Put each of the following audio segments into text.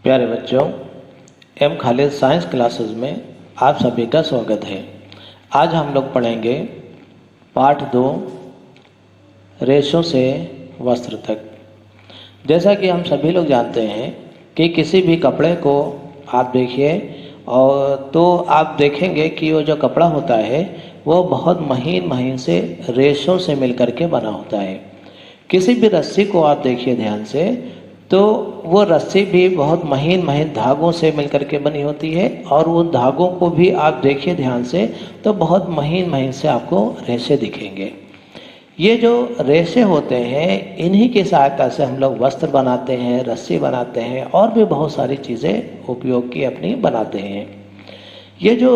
प्यारे बच्चों, M Khalid science classes में आप सभी का स्वागत है। आज हम लोग पढ़ेंगे पाठ 2 रेशों से वस्त्र तक। जैसा कि हम सभी लोग जानते हैं कि किसी भी कपड़े को आप देखिए और तो आप देखेंगे कि वो जो कपड़ा होता है वो बहुत महीन महीन से रेशों से मिलकर के बना होता है। किसी भी रस्सी को आप देखिए ध्यान से, तो वो रस्सी भी बहुत महीन महीन धागों से मिलकर के बनी होती है और उन धागों को भी आप देखिए ध्यान से तो बहुत महीन महीन से आपको रेशे दिखेंगे। ये जो रेशे होते हैं इन्हीं की सहायता से हम लोग वस्त्र बनाते हैं, रस्सी बनाते हैं और भी बहुत सारी चीज़ें उपयोग की अपनी बनाते हैं। ये जो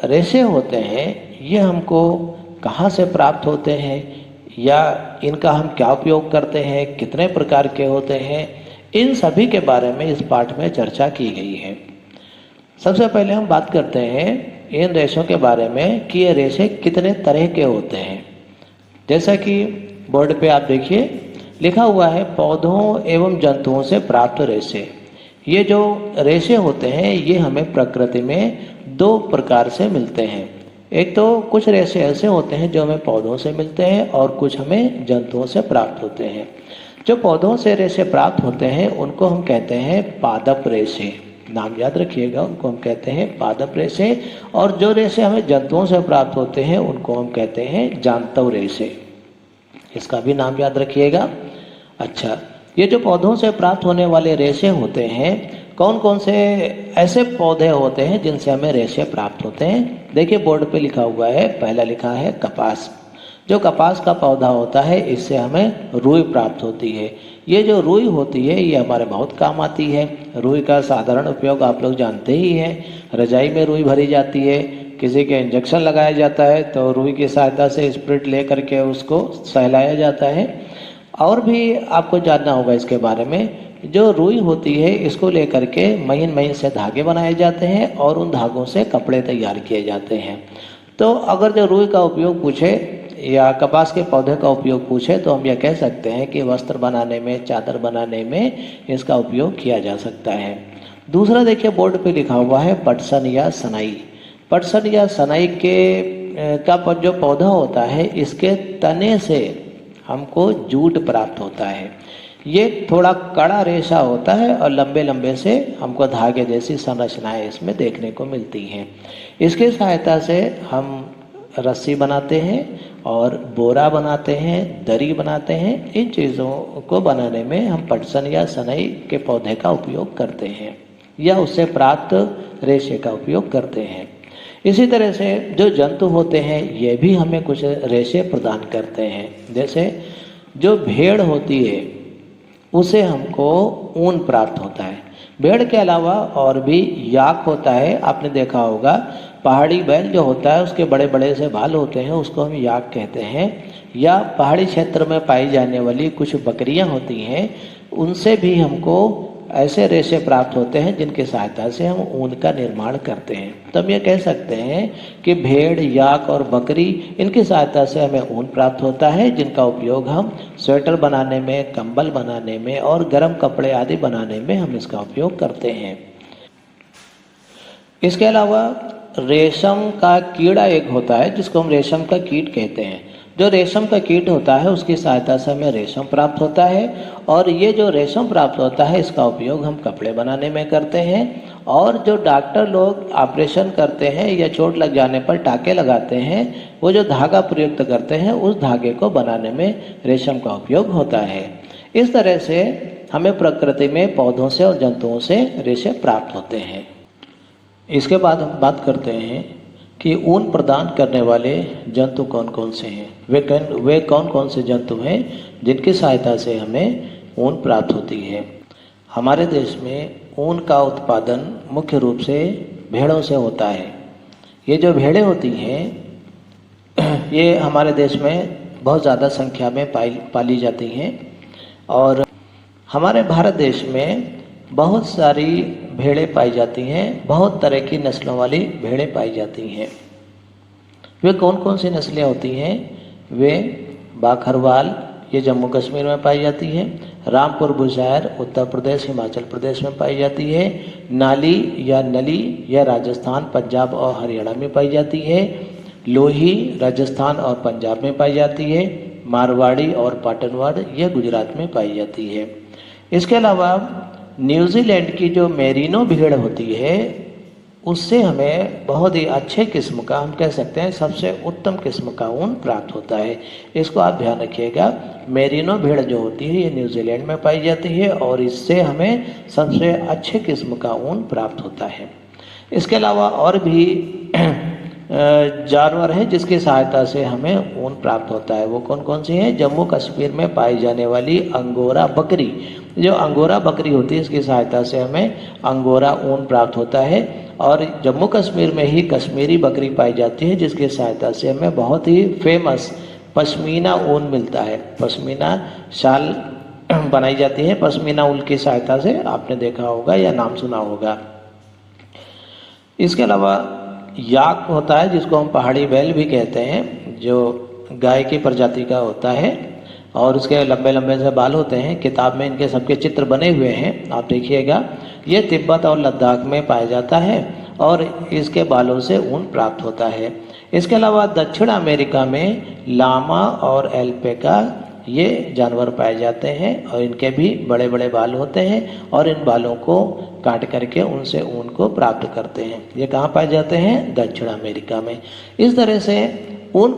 रेशे होते हैं ये हमको कहाँ से प्राप्त होते हैं या इनका हम क्या उपयोग करते हैं, कितने प्रकार के होते हैं, इन सभी के बारे में इस पाठ में चर्चा की गई है। सबसे पहले हम बात करते हैं इन रेशों के बारे में कि ये रेशे कितने तरह के होते हैं। जैसा कि बोर्ड पे आप देखिए लिखा हुआ है पौधों एवं जंतुओं से प्राप्त रेशे। ये जो रेशे होते हैं ये हमें प्रकृति में 2 प्रकार से मिलते हैं। एक तो कुछ रेशे ऐसे होते हैं जो हमें पौधों से मिलते हैं और कुछ हमें जंतुओं से प्राप्त होते हैं। जो पौधों से रेशे प्राप्त होते हैं उनको हम कहते हैं पादप रेशे। नाम याद रखिएगा, उनको हम कहते हैं पादप रेशे। और जो रेशे हमें जंतुओं से प्राप्त होते हैं उनको हम कहते हैं जांतव रेशे। इसका भी नाम याद रखिएगा। अच्छा, ये जो पौधों से प्राप्त होने वाले रेशे होते हैं, कौन कौन से ऐसे पौधे होते हैं जिनसे हमें रेशे प्राप्त होते हैं? देखिए बोर्ड पे लिखा हुआ है, पहला लिखा है कपास। जो कपास का पौधा होता है इससे हमें रुई प्राप्त होती है। ये जो रुई होती है ये हमारे बहुत काम आती है। रुई का साधारण उपयोग आप लोग जानते ही हैं। रजाई में रुई भरी जाती है, किसी के इंजेक्शन लगाया जाता है तो रुई की सहायता से स्प्रिट ले करके उसको सहलाया जाता है। और भी आपको जानना होगा इसके बारे में। जो रुई होती है इसको लेकर के महीन महीन से धागे बनाए जाते हैं और उन धागों से कपड़े तैयार किए जाते हैं। तो अगर जो रुई का उपयोग पूछे या कपास के पौधे का उपयोग पूछे तो हम यह कह सकते हैं कि वस्त्र बनाने में, चादर बनाने में इसका उपयोग किया जा सकता है। दूसरा देखिए बोर्ड पे लिखा हुआ है पटसन या सनाई। पटसन या सनाई का जो पौधा होता है इसके तने से हमको जूट प्राप्त होता है। ये थोड़ा कड़ा रेशा होता है और लंबे लंबे से हमको धागे जैसी संरचनाएं इसमें देखने को मिलती हैं। इसकी सहायता से हम रस्सी बनाते हैं और बोरा बनाते हैं, दरी बनाते हैं। इन चीज़ों को बनाने में हम पटसन या सनई के पौधे का उपयोग करते हैं या उससे प्राप्त रेशे का उपयोग करते हैं। इसी तरह से जो जंतु होते हैं ये भी हमें कुछ रेशे प्रदान करते हैं। जैसे जो भेड़ होती है उसे हमको ऊन प्राप्त होता है। भेड़ के अलावा और भी याक होता है, आपने देखा होगा। पहाड़ी बैल जो होता है उसके बड़े बड़े से बाल होते हैं, उसको हम याक कहते हैं। या पहाड़ी क्षेत्र में पाई जाने वाली कुछ बकरियां होती हैं, उनसे भी हमको ऐसे रेशे प्राप्त होते हैं जिनकी सहायता से हम ऊन का निर्माण करते हैं। तो हम ये कह सकते हैं कि भेड़, याक और बकरी, इनकी सहायता से हमें ऊन प्राप्त होता है जिनका उपयोग हम स्वेटर बनाने में, कंबल बनाने में और गर्म कपड़े आदि बनाने में हम इसका उपयोग करते हैं। इसके अलावा रेशम का कीड़ा एक होता है जिसको हम रेशम का कीट कहते हैं। जो रेशम का कीट होता है उसकी सहायता से हमें रेशम प्राप्त होता है और ये जो रेशम प्राप्त होता है इसका उपयोग हम कपड़े बनाने में करते हैं। और जो डॉक्टर लोग ऑपरेशन करते हैं या चोट लग जाने पर टाँके लगाते हैं, वो जो धागा प्रयुक्त करते हैं उस धागे को बनाने में रेशम का उपयोग होता है। इस तरह से हमें प्रकृति में पौधों से और जंतुओं से रेशे प्राप्त होते हैं। इसके बाद हम बात करते हैं कि ऊन प्रदान करने वाले जंतु कौन कौन से हैं। वे कौन कौन से जंतु हैं जिनकी सहायता से हमें ऊन प्राप्त होती है। हमारे देश में ऊन का उत्पादन मुख्य रूप से भेड़ों से होता है। ये जो भेड़ें होती हैं ये हमारे देश में बहुत ज़्यादा संख्या में पाली जाती हैं और हमारे भारत देश में बहुत सारी भेड़ें पाई जाती हैं। बहुत तरह की नस्लों वाली भेड़ें पाई जाती हैं। वे कौन कौन सी नस्लें होती हैं? वे बाखरवाल, ये जम्मू कश्मीर में पाई जाती है। रामपुर बुशहर उत्तर प्रदेश हिमाचल प्रदेश में पाई जाती है। नाली या नली यह राजस्थान पंजाब और हरियाणा में पाई जाती है। लोही राजस्थान और पंजाब में पाई जाती है। मारवाड़ी और पाटनवाड़ यह गुजरात में पाई जाती है। इसके अलावा न्यूजीलैंड की जो मेरिनो भेड़ होती है उससे हमें बहुत ही अच्छे किस्म का, हम कह सकते हैं सबसे उत्तम किस्म का ऊन प्राप्त होता है। इसको आप ध्यान रखिएगा। मेरिनो भेड़ जो होती है ये न्यूजीलैंड में पाई जाती है और इससे हमें सबसे अच्छे किस्म का ऊन प्राप्त होता है। इसके अलावा और भी जानवर हैं जिसकी सहायता से हमें ऊन प्राप्त होता है। वो कौन कौन से हैं? जम्मू कश्मीर में पाई जाने वाली अंगोरा बकरी, जो अंगोरा बकरी होती है इसकी सहायता से हमें अंगोरा ऊन प्राप्त होता है। और जम्मू कश्मीर में ही कश्मीरी बकरी पाई जाती है जिसकी सहायता से हमें बहुत ही फेमस पश्मीना ऊन मिलता है। पश्मीना शाल बनाई जाती है पश्मीना ऊन की सहायता से, आपने देखा होगा या नाम सुना होगा। इसके अलावा याक होता है जिसको हम पहाड़ी बैल भी कहते हैं, जो गाय की प्रजाति का होता है और उसके लंबे लंबे से बाल होते हैं। किताब में इनके सबके चित्र बने हुए हैं, आप देखिएगा। ये तिब्बत और लद्दाख में पाया जाता है और इसके बालों से ऊन प्राप्त होता है। इसके अलावा दक्षिण अमेरिका में लामा और एल्पेका ये जानवर पाए जाते हैं और इनके भी बड़े बड़े बाल होते हैं और इन बालों को काट करके उनसे ऊन को प्राप्त करते हैं। ये कहाँ पाए जाते हैं? दक्षिण अमेरिका में। इस तरह से ऊन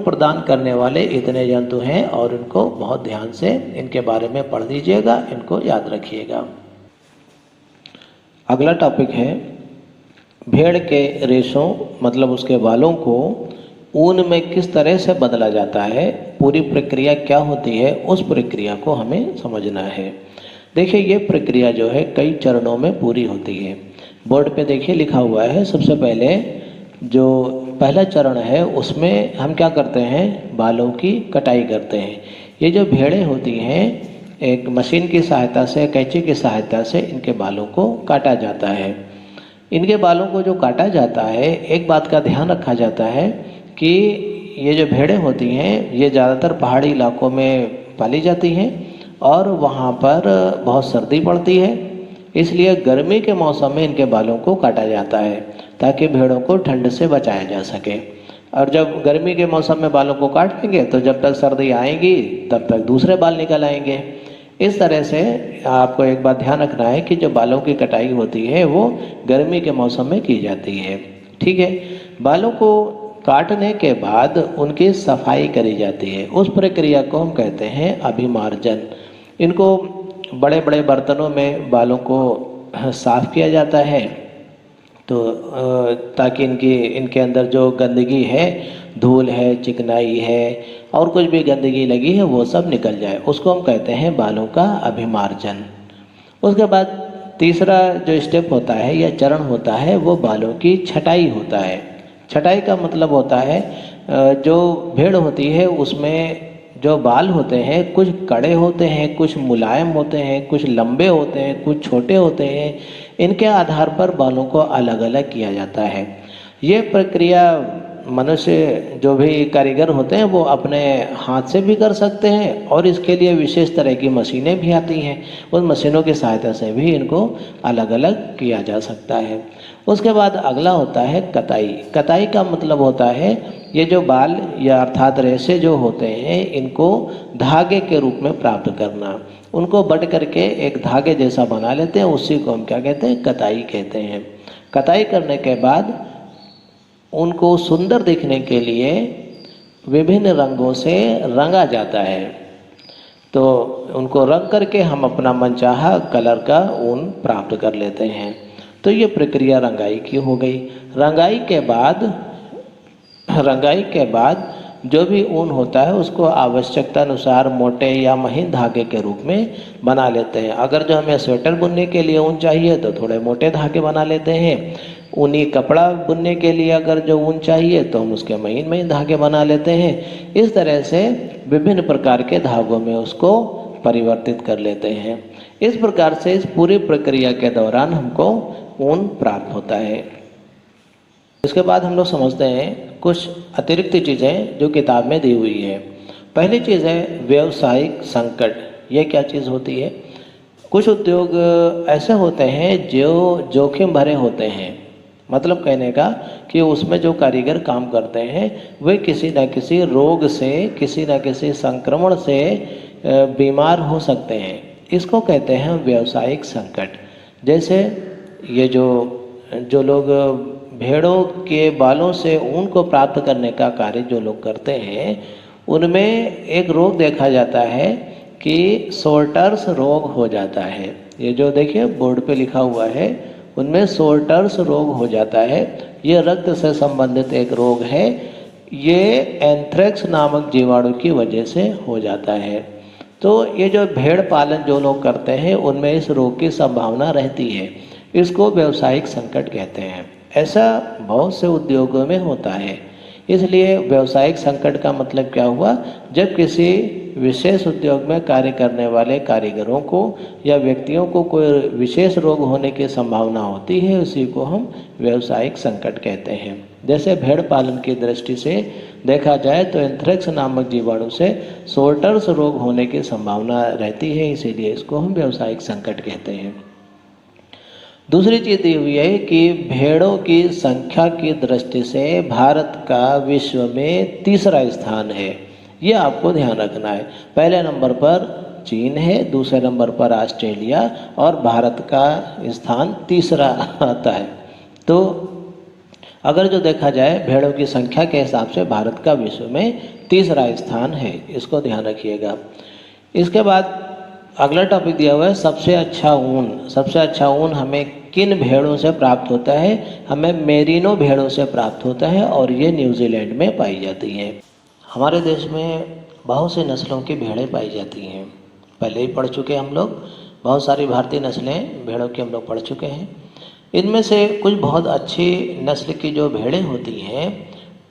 प्रदान करने वाले इतने जंतु हैं और इनको बहुत ध्यान से इनके बारे में पढ़ लीजिएगा, इनको याद रखिएगा। अगला टॉपिक है भेड़ के रेशों, मतलब उसके बालों को ऊन में किस तरह से बदला जाता है, पूरी प्रक्रिया क्या होती है, उस प्रक्रिया को हमें समझना है। देखिए ये प्रक्रिया जो है कई चरणों में पूरी होती है। बोर्ड पे देखिए लिखा हुआ है। सबसे पहले जो पहला चरण है उसमें हम क्या करते हैं? बालों की कटाई करते हैं। ये जो भेड़ें होती हैं एक मशीन की सहायता से, कैंची की सहायता से इनके बालों को काटा जाता है। इनके बालों को जो काटा जाता है, एक बात का ध्यान रखा जाता है कि ये जो भेड़ें होती हैं ये ज़्यादातर पहाड़ी इलाकों में पाली जाती हैं और वहाँ पर बहुत सर्दी पड़ती है, इसलिए गर्मी के मौसम में इनके बालों को काटा जाता है ताकि भेड़ों को ठंड से बचाया जा सके। और जब गर्मी के मौसम में बालों को काट लेंगे तो जब तक सर्दी आएगी तब तक दूसरे बाल निकल आएंगे। इस तरह से आपको एक बात ध्यान रखना है कि जो बालों की कटाई होती है वो गर्मी के मौसम में की जाती है। ठीक है। बालों को काटने के बाद उनकी सफाई करी जाती है। उस प्रक्रिया को हम कहते हैं अभिमार्जन। इनको बड़े बड़े बर्तनों में बालों को साफ़ किया जाता है तो ताकि इनके अंदर जो गंदगी है, धूल है, चिकनाई है और कुछ भी गंदगी लगी है वो सब निकल जाए, उसको हम कहते हैं बालों का अभिमार्जन। उसके बाद तीसरा जो स्टेप होता है या चरण होता है वो बालों की छटाई होता है। छटाई का मतलब होता है जो भेड़ होती है उसमें जो बाल होते हैं कुछ कड़े होते हैं, कुछ मुलायम होते हैं, कुछ लंबे होते हैं, कुछ छोटे होते हैं। इनके आधार पर बालों को अलग अलग किया जाता है। ये प्रक्रिया मनुष्य जो भी कारीगर होते हैं वो अपने हाथ से भी कर सकते हैं और इसके लिए विशेष तरह की मशीनें भी आती हैं। उन मशीनों की सहायता से भी इनको अलग अलग किया जा सकता है। उसके बाद अगला होता है कताई। कताई का मतलब होता है ये जो बाल या अर्थात रेशे जो होते हैं इनको धागे के रूप में प्राप्त करना, उनको बट करके एक धागे जैसा बना लेते हैं, उसी को हम क्या कहते हैं? कताई कहते हैं। कताई करने के बाद उनको सुंदर दिखने के लिए विभिन्न रंगों से रंगा जाता है। तो उनको रंग करके हम अपना मनचाहा कलर का ऊन प्राप्त कर लेते हैं। तो ये प्रक्रिया रंगाई की हो गई। रंगाई के बाद जो भी ऊन होता है उसको आवश्यकता अनुसार मोटे या महीन धागे के रूप में बना लेते हैं। अगर जो हमें स्वेटर बुनने के लिए ऊन चाहिए तो थोड़े मोटे धागे बना लेते हैं। ऊनी कपड़ा बुनने के लिए अगर जो ऊन चाहिए तो हम उसके महीन महीन धागे बना लेते हैं। इस तरह से विभिन्न प्रकार के धागों में उसको परिवर्तित कर लेते हैं। इस प्रकार से इस पूरी प्रक्रिया के दौरान हमको ऊन प्राप्त होता है। इसके बाद हम लोग समझते हैं कुछ अतिरिक्त चीज़ें जो किताब में दी हुई है। पहली चीज़ है व्यावसायिक संकट। ये क्या चीज़ होती है? कुछ उद्योग ऐसे होते हैं जो जोखिम भरे होते हैं, मतलब कहने का कि उसमें जो कारीगर काम करते हैं वे किसी न किसी रोग से, किसी न किसी संक्रमण से बीमार हो सकते हैं। इसको कहते हैं व्यावसायिक संकट। जैसे ये जो लोग भेड़ों के बालों से ऊन को प्राप्त करने का कार्य जो लोग करते हैं, उनमें एक रोग देखा जाता है कि सोर्टर्स रोग हो जाता है। ये जो देखिए बोर्ड पे लिखा हुआ है, उनमें सोर्टर्स रोग हो जाता है। ये रक्त से संबंधित एक रोग है। ये एंथ्रेक्स नामक जीवाणु की वजह से हो जाता है। तो ये जो भेड़ पालन जो लोग करते हैं उनमें इस रोग की संभावना रहती है। इसको व्यावसायिक संकट कहते हैं। ऐसा बहुत से उद्योगों में होता है। इसलिए व्यावसायिक संकट का मतलब क्या हुआ? जब किसी विशेष उद्योग में कार्य करने वाले कारीगरों को या व्यक्तियों को कोई विशेष रोग होने की संभावना होती है, उसी को हम व्यावसायिक संकट कहते हैं। जैसे भेड़ पालन की दृष्टि से देखा जाए तो एंथ्रेक्स नामक जीवाणु से सोर्टर्स रोग होने की संभावना रहती है, इसीलिए इसको हम व्यावसायिक संकट कहते हैं। दूसरी चीज़ ये हुई है कि भेड़ों की संख्या की दृष्टि से भारत का विश्व में तीसरा स्थान है। ये आपको ध्यान रखना है। पहले नंबर पर चीन है, दूसरे नंबर पर ऑस्ट्रेलिया और भारत का स्थान तीसरा आता है। तो अगर जो देखा जाए भेड़ों की संख्या के हिसाब से भारत का विश्व में तीसरा स्थान है, इसको ध्यान रखिएगा। इसके बाद अगला टॉपिक दिया हुआ है सबसे अच्छा ऊन। सबसे अच्छा ऊन हमें किन भेड़ों से प्राप्त होता है? हमें मेरिनो भेड़ों से प्राप्त होता है और ये न्यूजीलैंड में पाई जाती हैं। हमारे देश में बहुत सी नस्लों की भेड़ें पाई जाती हैं। पहले ही पढ़ चुके हम लोग, बहुत सारी भारतीय नस्लें भेड़ों की हम लोग पढ़ चुके हैं। इनमें से कुछ बहुत अच्छी नस्ल की जो भेड़ें होती हैं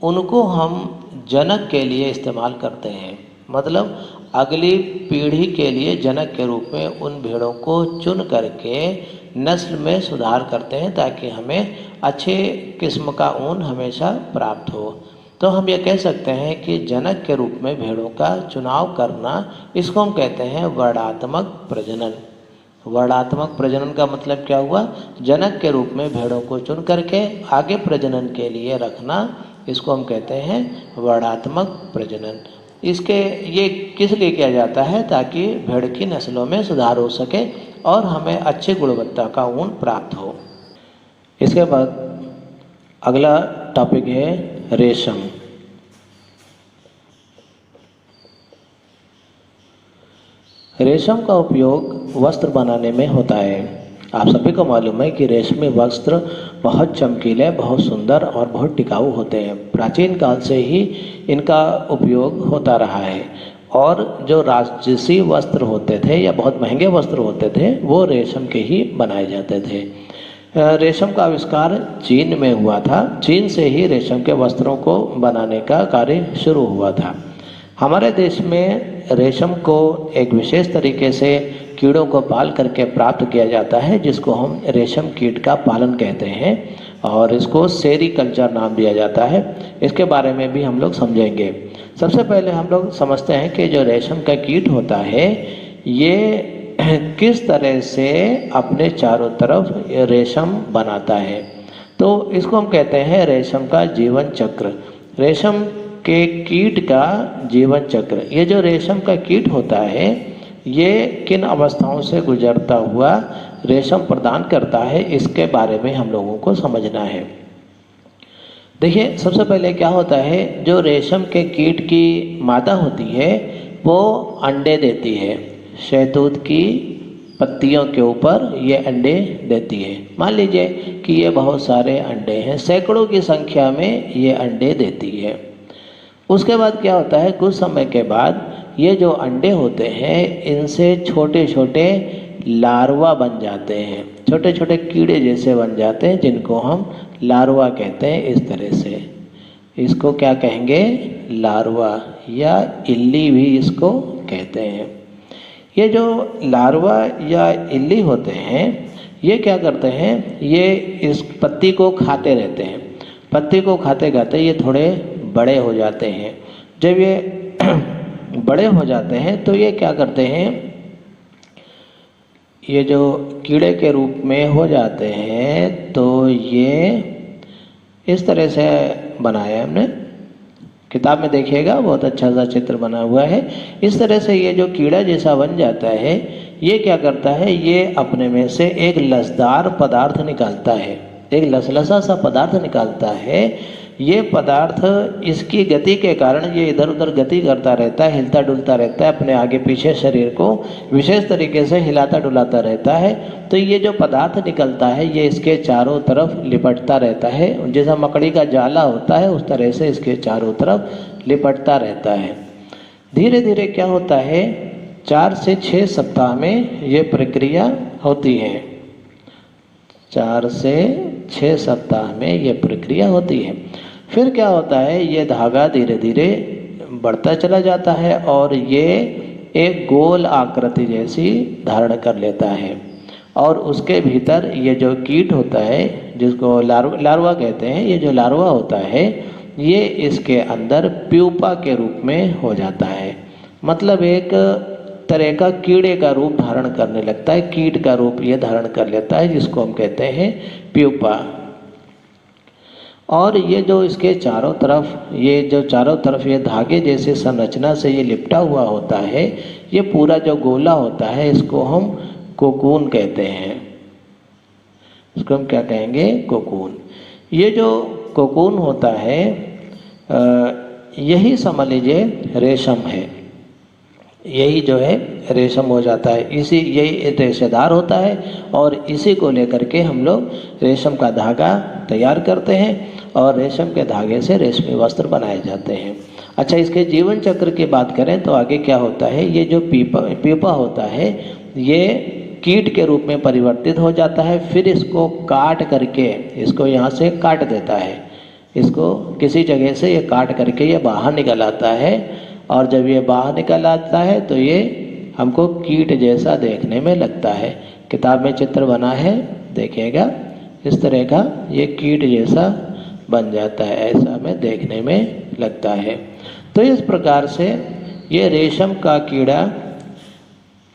उनको हम जनक के लिए इस्तेमाल करते हैं। मतलब अगली पीढ़ी के लिए जनक के रूप में उन भेड़ों को चुन करके नस्ल में सुधार करते हैं ताकि हमें अच्छे किस्म का ऊन हमेशा प्राप्त हो। तो हम ये कह सकते हैं कि जनक के रूप में भेड़ों का चुनाव करना, इसको हम कहते हैं वर्णात्मक प्रजनन। वर्णात्मक प्रजनन का मतलब क्या हुआ? जनक के रूप में भेड़ों को चुन करके आगे प्रजनन के लिए रखना, इसको हम कहते हैं वर्णात्मक प्रजनन। ये किस लिए किया जाता है? ताकि भेड़ की नस्लों में सुधार हो सके और हमें अच्छी गुणवत्ता का ऊन प्राप्त हो। इसके बाद अगला टॉपिक है रेशम। रेशम का उपयोग वस्त्र बनाने में होता है। आप सभी को मालूम है कि रेशमी वस्त्र बहुत चमकीले, बहुत सुंदर और बहुत टिकाऊ होते हैं। प्राचीन काल से ही इनका उपयोग होता रहा है और जो राजसी वस्त्र होते थे या बहुत महंगे वस्त्र होते थे वो रेशम के ही बनाए जाते थे। रेशम का आविष्कार चीन में हुआ था। चीन से ही रेशम के वस्त्रों को बनाने का कार्य शुरू हुआ था। हमारे देश में रेशम को एक विशेष तरीके से कीड़ों को पाल करके प्राप्त किया जाता है, जिसको हम रेशम कीट का पालन कहते हैं और इसको सेरीकल्चर नाम दिया जाता है। इसके बारे में भी हम लोग समझेंगे। सबसे पहले हम लोग समझते हैं कि जो रेशम का कीट होता है ये किस तरह से अपने चारों तरफ रेशम बनाता है। तो इसको हम कहते हैं रेशम का जीवन चक्र। रेशम के कीट का जीवन चक्र। ये जो रेशम का कीट होता है ये किन अवस्थाओं से गुजरता हुआ रेशम प्रदान करता है, इसके बारे में हम लोगों को समझना है। देखिए, सबसे पहले क्या होता है, जो रेशम के कीट की मादा होती है वो अंडे देती है। शहतूत की पत्तियों के ऊपर ये अंडे देती है। मान लीजिए कि ये बहुत सारे अंडे हैं, सैकड़ों की संख्या में ये अंडे देती है। उसके बाद क्या होता है, कुछ समय के बाद ये जो अंडे होते हैं इनसे छोटे छोटे लार्वा बन जाते हैं। छोटे छोटे कीड़े जैसे बन जाते हैं जिनको हम लार्वा कहते हैं। इस तरह से इसको क्या कहेंगे, लार्वा या इल्ली भी इसको कहते हैं। ये जो लार्वा या इल्ली होते हैं ये क्या करते हैं, ये इस पत्ती को खाते रहते हैं। पत्ती को खाते खाते ये थोड़े बड़े हो जाते हैं। जब ये बड़े हो जाते हैं तो ये क्या करते हैं, ये जो कीड़े के रूप में हो जाते हैं, तो ये इस तरह से बनाया है हमने, किताब में देखिएगा बहुत अच्छा सा चित्र बना हुआ है। इस तरह से ये जो कीड़ा जैसा बन जाता है, ये क्या करता है, ये अपने में से एक लसदार पदार्थ निकालता है, एक लसलसा सा पदार्थ निकालता है। ये पदार्थ इसकी गति के कारण ये इधर उधर गति करता रहता है, हिलता डुलता रहता है, अपने आगे पीछे शरीर को विशेष तरीके से हिलाता डुलाता रहता है। तो ये जो पदार्थ निकलता है ये इसके चारों तरफ लिपटता रहता है, जैसा मकड़ी का जाला होता है उस तरह से इसके चारों तरफ लिपटता रहता है। धीरे धीरे क्या होता है, 4 से 6 सप्ताह में ये प्रक्रिया होती है। 4 से 6 सप्ताह में ये प्रक्रिया होती है। फिर क्या होता है, ये धागा धीरे धीरे बढ़ता चला जाता है और ये एक गोल आकृति जैसी धारण कर लेता है। और उसके भीतर ये जो कीट होता है, जिसको लार्वा कहते हैं, ये जो लार्वा होता है ये इसके अंदर प्यूपा के रूप में हो जाता है। मतलब एक तरह का कीड़े का रूप धारण करने लगता है, कीट का रूप ये धारण कर लेता है, जिसको हम कहते हैं प्यूपा। और ये जो इसके चारों तरफ, ये जो चारों तरफ ये धागे जैसे संरचना से ये लिपटा हुआ होता है, ये पूरा जो गोला होता है इसको हम कोकून कहते हैं। इसको हम क्या कहेंगे, कोकून। ये जो कोकून होता है यही समझ लीजिए रेशम है, यही जो है रेशम हो जाता है। इसी यही रेशेदार होता है और इसी को लेकर के हम लोग रेशम का धागा तैयार करते हैं और रेशम के धागे से रेशमी वस्त्र बनाए जाते हैं। अच्छा, इसके जीवन चक्र की बात करें तो आगे क्या होता है, ये जो प्यूपा होता है ये कीट के रूप में परिवर्तित हो जाता है। फिर इसको काट करके, इसको यहाँ से काट देता है, इसको किसी जगह से ये काट करके ये बाहर निकल आता है। और जब ये बाहर निकल आता है तो ये हमको कीट जैसा देखने में लगता है। किताब में चित्र बना है, देखिएगा, इस तरह का ये कीट जैसा बन जाता है, ऐसा हमें देखने में लगता है। तो इस प्रकार से ये रेशम का कीड़ा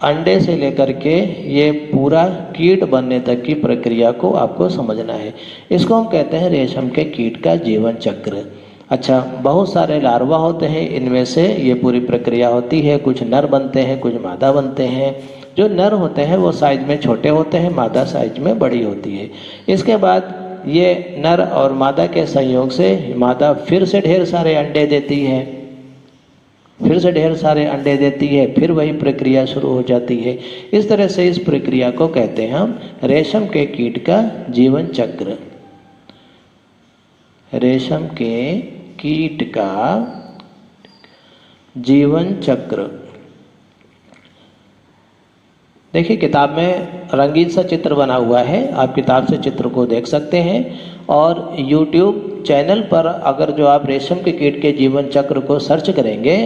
अंडे से लेकर के ये पूरा कीट बनने तक की प्रक्रिया को आपको समझना है। इसको हम कहते हैं रेशम के कीट का जीवन चक्र। अच्छा, बहुत सारे लार्वा होते हैं, इनमें से ये पूरी प्रक्रिया होती है। कुछ नर बनते हैं, कुछ मादा बनते हैं। जो नर होते हैं वो साइज में छोटे होते हैं, मादा साइज में बड़ी होती है। इसके बाद ये नर और मादा के संयोग से मादा फिर से ढेर सारे अंडे देती है, फिर से ढेर सारे अंडे देती है, फिर वही प्रक्रिया शुरू हो जाती है। इस तरह से इस प्रक्रिया को कहते हैं हम रेशम के कीट का जीवन चक्र। रेशम के कीट का जीवन चक्र। देखिए, किताब में रंगीन सा चित्र बना हुआ है, आप किताब से चित्र को देख सकते हैं। और YouTube चैनल पर अगर जो आप रेशम के कीट के जीवन चक्र को सर्च करेंगे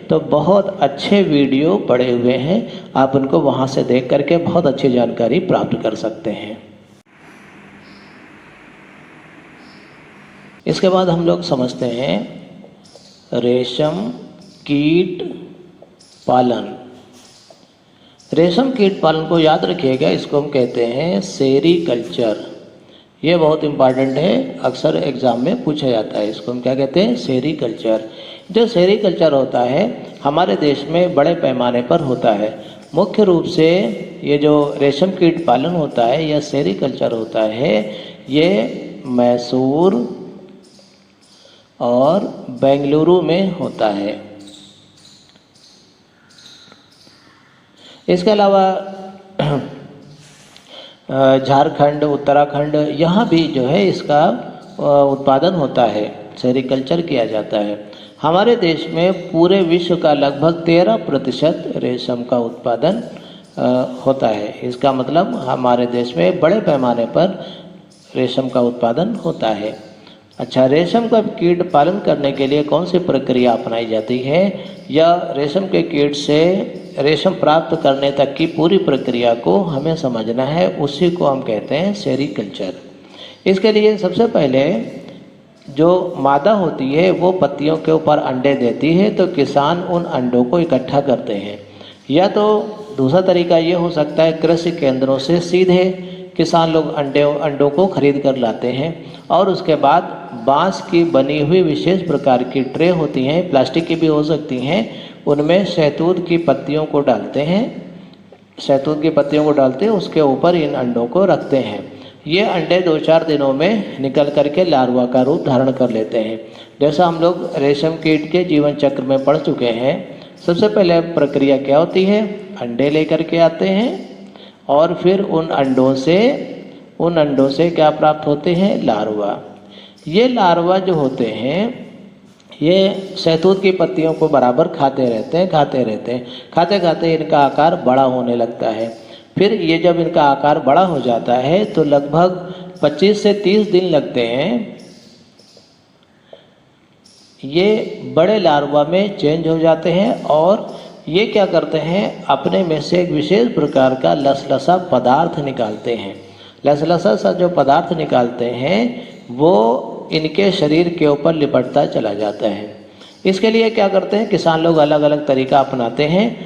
तो बहुत अच्छे वीडियो पड़े हुए हैं, आप उनको वहां से देख करके बहुत अच्छी जानकारी प्राप्त कर सकते हैं। इसके बाद हम लोग समझते हैं रेशम कीट पालन। रेशम कीट पालन को याद रखिएगा, इसको हम कहते हैं सेरीकल्चर। ये बहुत इम्पॉर्टेंट है, अक्सर एग्जाम में पूछा जाता है। इसको हम क्या कहते हैं, सेरीकल्चर। जो सेरीकल्चर होता है हमारे देश में बड़े पैमाने पर होता है। मुख्य रूप से ये जो रेशम कीट पालन होता है या सेरीकल्चर होता है, ये मैसूर और बेंगलुरु में होता है। इसके अलावा झारखंड, उत्तराखंड, यहाँ भी जो है इसका उत्पादन होता है, सेरीकल्चर किया जाता है। हमारे देश में पूरे विश्व का लगभग 13% रेशम का उत्पादन होता है। इसका मतलब हमारे देश में बड़े पैमाने पर रेशम का उत्पादन होता है। अच्छा, रेशम का कीट पालन करने के लिए कौन सी प्रक्रिया अपनाई जाती है, या रेशम के कीट से रेशम प्राप्त करने तक की पूरी प्रक्रिया को हमें समझना है, उसी को हम कहते हैं सेरीकल्चर। इसके लिए सबसे पहले जो मादा होती है वो पत्तियों के ऊपर अंडे देती है, तो किसान उन अंडों को इकट्ठा करते हैं। या तो दूसरा तरीका ये हो सकता है, कृषि केंद्रों से सीधे किसान लोग अंडों को खरीद कर लाते हैं और उसके बाद बांस की बनी हुई विशेष प्रकार की ट्रे होती हैं, प्लास्टिक की भी हो सकती हैं, उनमें शहतूत की पत्तियों को डालते हैं, शहतूत की पत्तियों को डालते हैं, उसके ऊपर इन अंडों को रखते हैं। ये अंडे 2-4 दिनों में निकल करके लार्वा का रूप धारण कर लेते हैं। जैसा हम लोग रेशम कीट के जीवन चक्र में पढ़ चुके हैं, सबसे पहले प्रक्रिया क्या होती है, अंडे लेकर के आते हैं और फिर उन अंडों से क्या प्राप्त होते हैं, लार्वा। ये लार्वा जो होते हैं ये शहतूत की पत्तियों को बराबर खाते रहते हैं, खाते खाते इनका आकार बड़ा होने लगता है। फिर ये जब इनका आकार बड़ा हो जाता है तो लगभग 25 से 30 दिन लगते हैं, ये बड़े लार्वा में चेंज हो जाते हैं और ये क्या करते हैं, अपने में से एक विशेष प्रकार का लसलसा पदार्थ निकालते हैं। लसलसा सा जो पदार्थ निकालते हैं वो इनके शरीर के ऊपर लिपटता चला जाता है। इसके लिए क्या करते हैं, किसान लोग अलग अलग तरीका अपनाते हैं।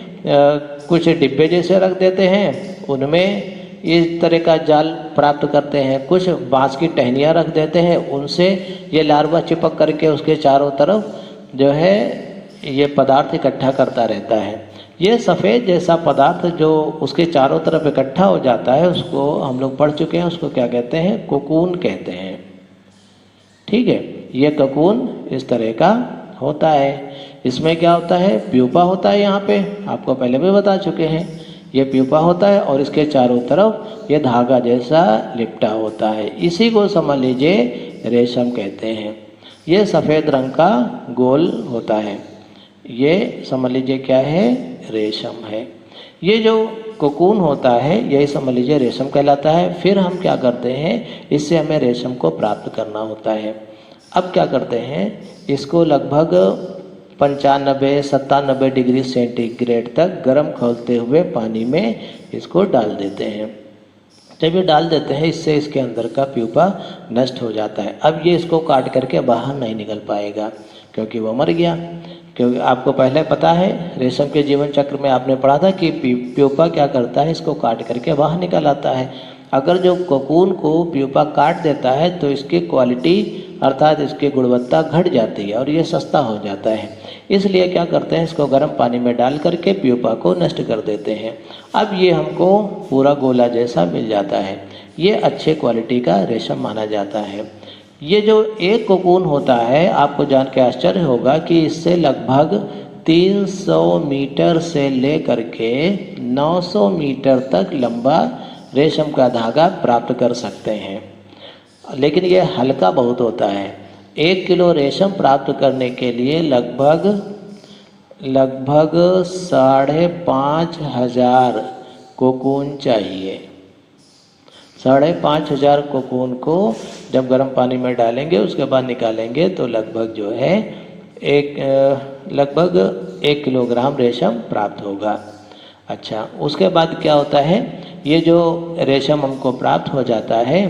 कुछ डिब्बे जैसे रख देते हैं, उनमें इस तरह का जाल प्राप्त करते हैं। कुछ बांस की टहनियाँ रख देते हैं, उनसे ये लार्वा चिपक करके उसके चारों तरफ जो है ये पदार्थ इकट्ठा करता रहता है। ये सफ़ेद जैसा पदार्थ जो उसके चारों तरफ इकट्ठा हो जाता है, उसको हम लोग पढ़ चुके हैं, उसको क्या कहते हैं, कोकून कहते हैं। ठीक है, ये कोकून इस तरह का होता है। इसमें क्या होता है, प्यूपा होता है, यहाँ पे आपको पहले भी बता चुके हैं, ये प्यूपा होता है और इसके चारों तरफ ये धागा जैसा लिपटा होता है। इसी को समझ लीजिए रेशम कहते हैं। ये सफ़ेद रंग का गोल होता है, ये समझ लीजिए क्या है, रेशम है। ये जो कोकून होता है यही समझ लीजिए रेशम कहलाता है। फिर हम क्या करते हैं, इससे हमें रेशम को प्राप्त करना होता है। अब क्या करते हैं, इसको लगभग 95-97 डिग्री सेंटीग्रेड तक गर्म खौलते हुए पानी में इसको डाल देते हैं। जब ये डाल देते हैं, इससे इसके अंदर का प्यूपा नष्ट हो जाता है। अब ये इसको काट करके बाहर नहीं निकल पाएगा क्योंकि वो मर गया। क्योंकि आपको पहले पता है, रेशम के जीवन चक्र में आपने पढ़ा था कि प्यूपा क्या करता है, इसको काट करके बाहर निकल आता है। अगर जो कोकून को प्यूपा काट देता है तो इसकी क्वालिटी अर्थात इसकी गुणवत्ता घट जाती है और ये सस्ता हो जाता है। इसलिए क्या करते हैं, इसको गर्म पानी में डाल करके प्यूपा को नष्ट कर देते हैं। अब ये हमको पूरा गोला जैसा मिल जाता है। ये अच्छे क्वालिटी का रेशम माना जाता है। ये जो एक कोकून होता है, आपको जान के आश्चर्य होगा कि इससे लगभग 300 मीटर से लेकर के 900 मीटर तक लंबा रेशम का धागा प्राप्त कर सकते हैं। लेकिन ये हल्का बहुत होता है। 1 किलो रेशम प्राप्त करने के लिए लगभग 5,500 कोकून चाहिए। 5,500 कोकून को जब गर्म पानी में डालेंगे, उसके बाद निकालेंगे तो लगभग जो है लगभग 1 किलोग्राम रेशम प्राप्त होगा। अच्छा, उसके बाद क्या होता है, ये जो रेशम हमको प्राप्त हो जाता है,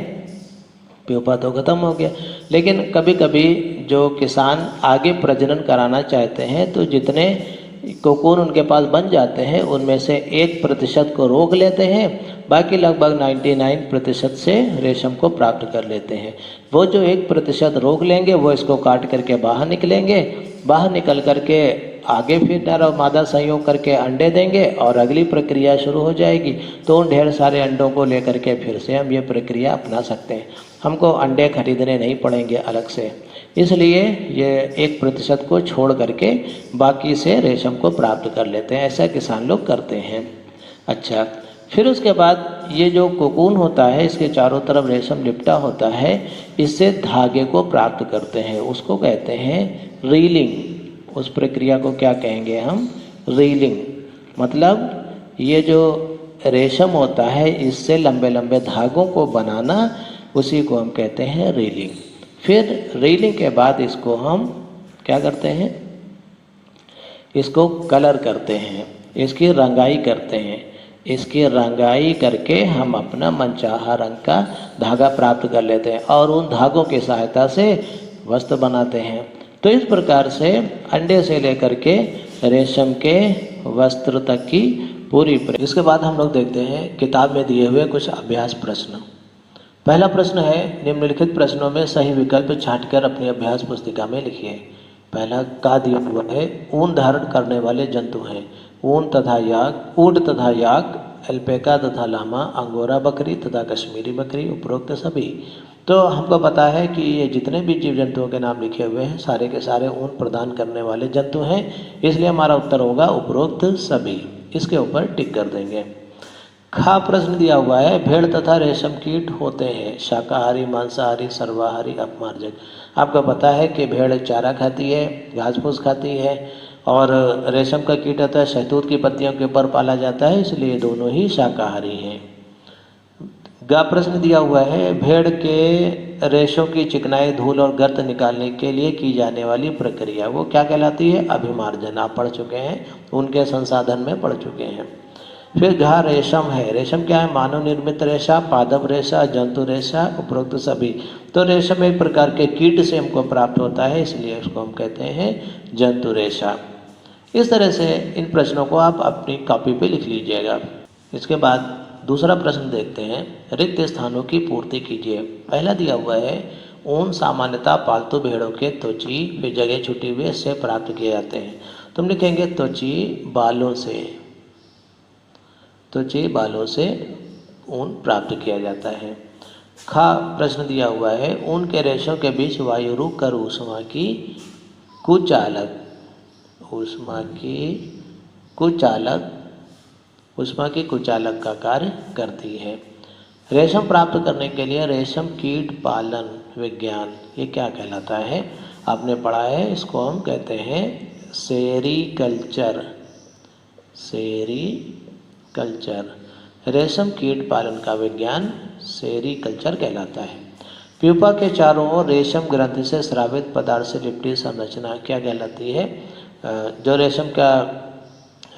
प्यूपा तो खत्म हो गया, लेकिन कभी कभी जो किसान आगे प्रजनन कराना चाहते हैं तो जितने कोकून उनके पास बन जाते हैं उनमें से 1% को रोक लेते हैं, बाकी लगभग 99% से रेशम को प्राप्त कर लेते हैं। वो जो 1% रोक लेंगे वो इसको काट करके बाहर निकलेंगे, बाहर निकल करके आगे फिर नर और मादा संयोग करके अंडे देंगे और अगली प्रक्रिया शुरू हो जाएगी। तो उन ढेर सारे अंडों को लेकर के फिर से हम ये प्रक्रिया अपना सकते हैं। हमको अंडे खरीदने नहीं पड़ेंगे अलग से, इसलिए ये 1% को छोड़ करके बाकी से रेशम को प्राप्त कर लेते हैं। ऐसा किसान लोग करते हैं। अच्छा, फिर उसके बाद ये जो कोकून होता है, इसके चारों तरफ रेशम लिपटा होता है, इससे धागे को प्राप्त करते हैं, उसको कहते हैं रीलिंग। उस प्रक्रिया को क्या कहेंगे हम, रीलिंग। मतलब ये जो रेशम होता है इससे लंबे लंबे धागों को बनाना, उसी को हम कहते हैं रीलिंग। फिर रीलिंग के बाद इसको हम क्या करते हैं, इसको कलर करते हैं, इसकी रंगाई करते हैं। इसकी रंगाई करके हम अपना मनचाहा रंग का धागा प्राप्त कर लेते हैं और उन धागों की सहायता से वस्त्र बनाते हैं। तो इस प्रकार से अंडे से लेकर के रेशम के वस्त्र तक की पूरी इसके बाद हम लोग देखते हैं किताब में दिए हुए कुछ अभ्यास प्रश्न। पहला प्रश्न है, निम्नलिखित प्रश्नों में सही विकल्प छांटकर अपनी अभ्यास पुस्तिका में लिखिए। पहला का दिया हुआ है, ऊन धारण करने वाले जंतु हैं ऊंट तथा याक, एल्पेका तथा लामा, अंगोरा बकरी तथा कश्मीरी बकरी, उपरोक्त सभी। तो हमको पता है कि ये जितने भी जीव जंतुओं के नाम लिखे हुए हैं सारे के सारे ऊन प्रदान करने वाले जंतु हैं, इसलिए हमारा उत्तर होगा उपरोक्त सभी। इसके ऊपर टिक कर देंगे। खा प्रश्न दिया हुआ है, भेड़ तथा रेशम कीट होते हैं शाकाहारी, मांसाहारी, सर्वाहारी, अपमार्जक। आपको पता है कि भेड़ चारा खाती है, घास फूस खाती है, और रेशम का कीट होता है शहतूत की पत्तियों के ऊपर पाला जाता है, इसलिए दोनों ही शाकाहारी हैं। गा प्रश्न दिया हुआ है, भेड़ के रेशों की चिकनाई, धूल और गर्त निकालने के लिए की जाने वाली प्रक्रिया वो क्या कहलाती है? अभिमार्जन। आप पढ़ चुके हैं, उनके संसाधन में पढ़ चुके हैं। फिर घा रेशम है। रेशम क्या है? मानव निर्मित रेशा, पादप रेशा, जंतु रेशा, उपरोक्त सभी। तो रेशम एक प्रकार के कीट से हमको प्राप्त होता है, इसलिए उसको हम कहते हैं जंतु रेशा। इस तरह से इन प्रश्नों को आप अपनी कॉपी पे लिख लीजिएगा। इसके बाद दूसरा प्रश्न देखते हैं, रिक्त स्थानों की पूर्ति कीजिए। पहला दिया हुआ है, ऊन सामान्यतः पालतू भेड़ों के त्वची व जगह छुटी हुए से प्राप्त किए जाते हैं। तुम लिखेंगे त्वची बालों से, त्वची बालों से ऊन प्राप्त किया जाता है। खा प्रश्न दिया हुआ है, ऊन के रेशों के बीच वायु रुक कर ऊष्मा की कुचालक का कार्य करती है। रेशम प्राप्त करने के लिए रेशम कीट पालन विज्ञान ये क्या कहलाता है? आपने पढ़ा है, इसको हम कहते हैं सेरीकल्चर। रेशम कीट पालन का विज्ञान सेरीकल्चर कहलाता है। प्यूपा के चारों ओर रेशम ग्रंथि से स्रावित पदार्थ से लिपटी संरचना क्या कहलाती है? जो रेशम का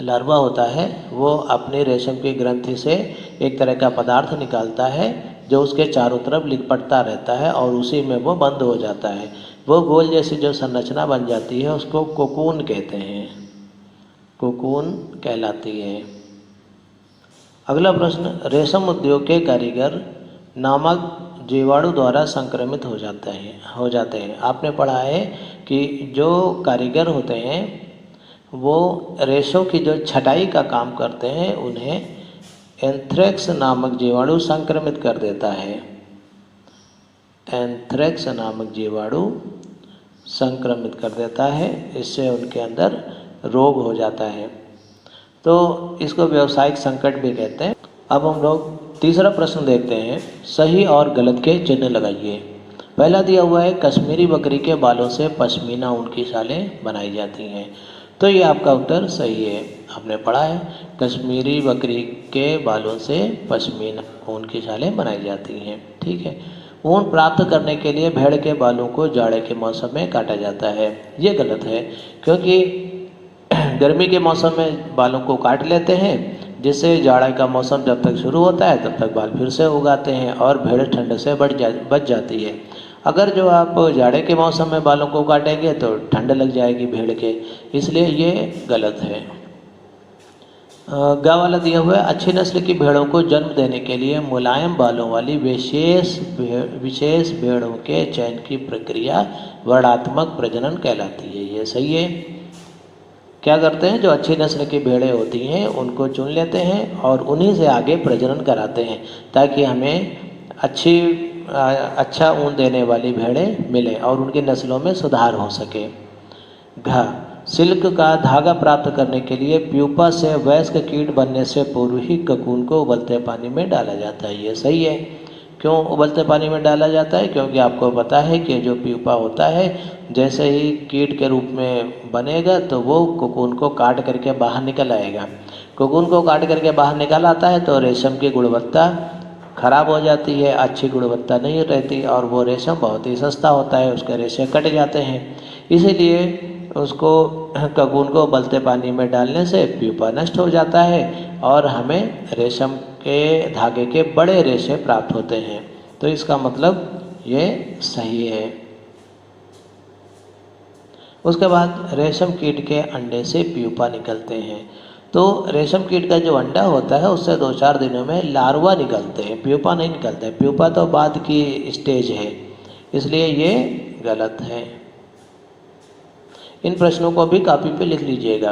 लार्वा होता है वो अपनी रेशम की ग्रंथि से एक तरह का पदार्थ निकालता है जो उसके चारों तरफ लिपटता रहता है और उसी में वो बंद हो जाता है। वो गोल जैसी जो संरचना बन जाती है उसको कोकून कहते हैं, कोकून कहलाती है। अगला प्रश्न, रेशम उद्योग के कारीगर नामक जीवाणु द्वारा संक्रमित हो जाते हैं। आपने पढ़ा है कि जो कारीगर होते हैं वो रेशों की जो छटाई का काम करते हैं उन्हें एंथ्रेक्स नामक जीवाणु संक्रमित कर देता है। एंथ्रेक्स नामक जीवाणु संक्रमित कर देता है, इससे उनके अंदर रोग हो जाता है। तो इसको व्यावसायिक संकट भी कहते हैं। अब हम लोग तीसरा प्रश्न देखते हैं, सही और गलत के चिन्ह लगाइए। पहला दिया हुआ है, कश्मीरी बकरी के बालों से पश्मीना ऊन की शालें बनाई जाती हैं। तो ये आपका उत्तर सही है। आपने पढ़ा है, कश्मीरी बकरी के बालों से पश्मीना ऊन की शालें बनाई जाती हैं। ठीक है। ऊन प्राप्त करने के लिए भेड़ के बालों को जाड़े के मौसम में काटा जाता है। ये गलत है, क्योंकि गर्मी के मौसम में बालों को काट लेते हैं, जिससे जाड़े का मौसम जब तक शुरू होता है तब तक बाल फिर से उगाते हैं और भेड़ ठंड से बच जाती है। अगर जो आप जाड़े के मौसम में बालों को काटेंगे तो ठंड लग जाएगी भेड़ के, इसलिए ये गलत है। गा वाला दिया हुआ है, अच्छी नस्ल की भेड़ों को जन्म देने के लिए मुलायम बालों वाली विशेष भेड़ों के चयन की प्रक्रिया वर्णात्मक प्रजनन कहलाती है। ये सही है। क्या करते हैं, जो अच्छी नस्ल की भेड़ें होती हैं उनको चुन लेते हैं और उन्हीं से आगे प्रजनन कराते हैं ताकि हमें अच्छा ऊन देने वाली भेड़ें मिलें और उनकी नस्लों में सुधार हो सके। घा, सिल्क का धागा प्राप्त करने के लिए प्यूपा से वयस्क कीट बनने से पूर्व ही ककून को उबलते पानी में डाला जाता है। ये सही है। क्यों उबलते पानी में डाला जाता है? क्योंकि आपको पता है कि जो प्यूपा होता है जैसे ही कीट के रूप में बनेगा तो वो कोकून को काट करके बाहर निकल आएगा। कोकून को काट करके बाहर निकल आता है तो रेशम की गुणवत्ता खराब हो जाती है, अच्छी गुणवत्ता नहीं रहती और वो रेशम बहुत ही सस्ता होता है, उसके रेशे कट जाते हैं। इसीलिए उसको कोकून को उबलते पानी में डालने से प्यूपा नष्ट हो जाता है और हमें रेशम के धागे के बड़े रेशे प्राप्त होते हैं। तो इसका मतलब ये सही है। उसके बाद रेशम कीट के अंडे से प्यूपा निकलते हैं। तो रेशम कीट का जो अंडा होता है उससे 2-4 दिनों में लार्वा निकलते हैं, प्यूपा नहीं निकलते हैं। प्यूपा तो बाद की स्टेज है, इसलिए ये गलत है। इन प्रश्नों को भी कॉपी पे लिख लीजिएगा।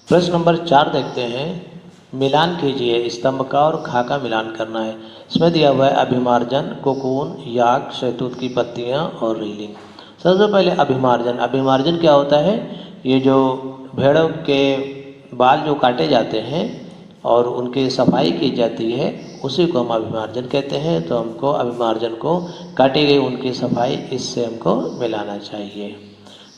प्रश्न नंबर 4 देखते हैं। मिलान कीजिए, स्तंभ का और खा का मिलान करना है। इसमें दिया हुआ है अभिमार्जन, कोकून, याक, शहतूत की पत्तियां और रीलिंग। सबसे पहले अभिमार्जन। अभिमार्जन क्या होता है? ये जो भेड़ों के बाल जो काटे जाते हैं और उनकी सफाई की जाती है, उसी को हम अभिमार्जन कहते हैं। तो हमको अभिमार्जन को काटी गई उनकी सफाई, इससे हमको मिलाना चाहिए।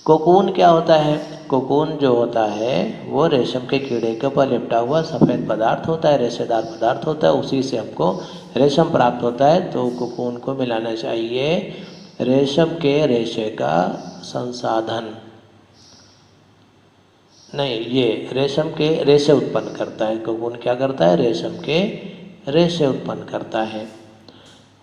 कोकून क्या होता है? कोकून जो होता है वो रेशम के कीड़े के ऊपर लिपटा हुआ सफ़ेद पदार्थ होता है, रेशेदार पदार्थ होता है, उसी से हमको रेशम प्राप्त होता है। तो कोकून को मिलाना चाहिए। रेशम के रेशे का संसाधन नहीं, ये रेशम के रेशे उत्पन्न करता है। कोकून क्या करता है? रेशम के रेशे उत्पन्न करता है।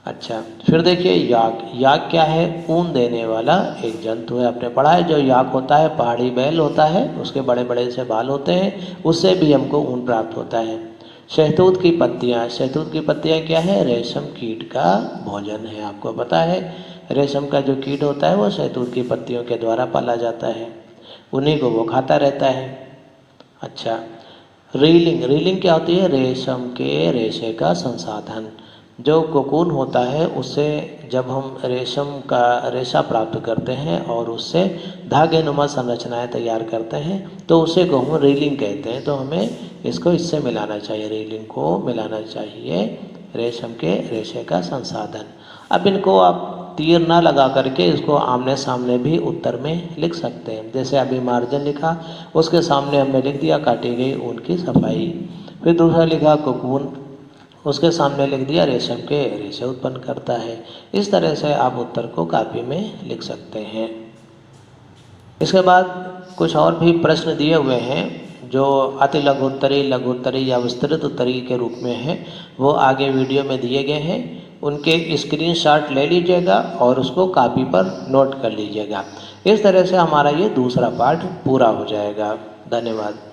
अच्छा, फिर देखिए याक। याक क्या है? ऊन देने वाला एक जंतु है। आपने पढ़ा है जो याक होता है पहाड़ी बैल होता है, उसके बड़े बड़े से बाल होते हैं, उससे भी हमको ऊन प्राप्त होता है। शहतूत की पत्तियाँ। शहतूत की पत्तियाँ क्या है? रेशम कीट का भोजन है। आपको पता है रेशम का जो कीट होता है वो शहतूत की पत्तियों के द्वारा पाला जाता है, उन्हीं को वो खाता रहता है। अच्छा, रीलिंग। रीलिंग क्या होती है? रेशम के रेशे का संसाधन। जो कोकून होता है उससे जब हम रेशम का रेशा प्राप्त करते हैं और उससे धागे नुमा संरचनाएं तैयार करते हैं, तो उसे को हम रीलिंग कहते हैं। तो हमें इसको इससे मिलाना चाहिए, रीलिंग को मिलाना चाहिए रेशम के रेशे का संसाधन। अब इनको आप तीर ना लगा करके इसको आमने सामने भी उत्तर में लिख सकते हैं। जैसे अभिमार्जन लिखा, उसके सामने हमने लिख दिया काटी गई ऊन की सफाई। फिर दूसरा लिखा कोकून, उसके सामने लिख दिया रेशम के रेशे उत्पन्न करता है। इस तरह से आप उत्तर को कॉपी में लिख सकते हैं। इसके बाद कुछ और भी प्रश्न दिए हुए हैं जो अति लघुत्तरी, लघुत्तरी या विस्तृत उत्तरी के रूप में हैं, वो आगे वीडियो में दिए गए हैं। उनके स्क्रीनशॉट ले लीजिएगा और उसको कॉपी पर नोट कर लीजिएगा। इस तरह से हमारा ये दूसरा पार्ट पूरा हो जाएगा। धन्यवाद।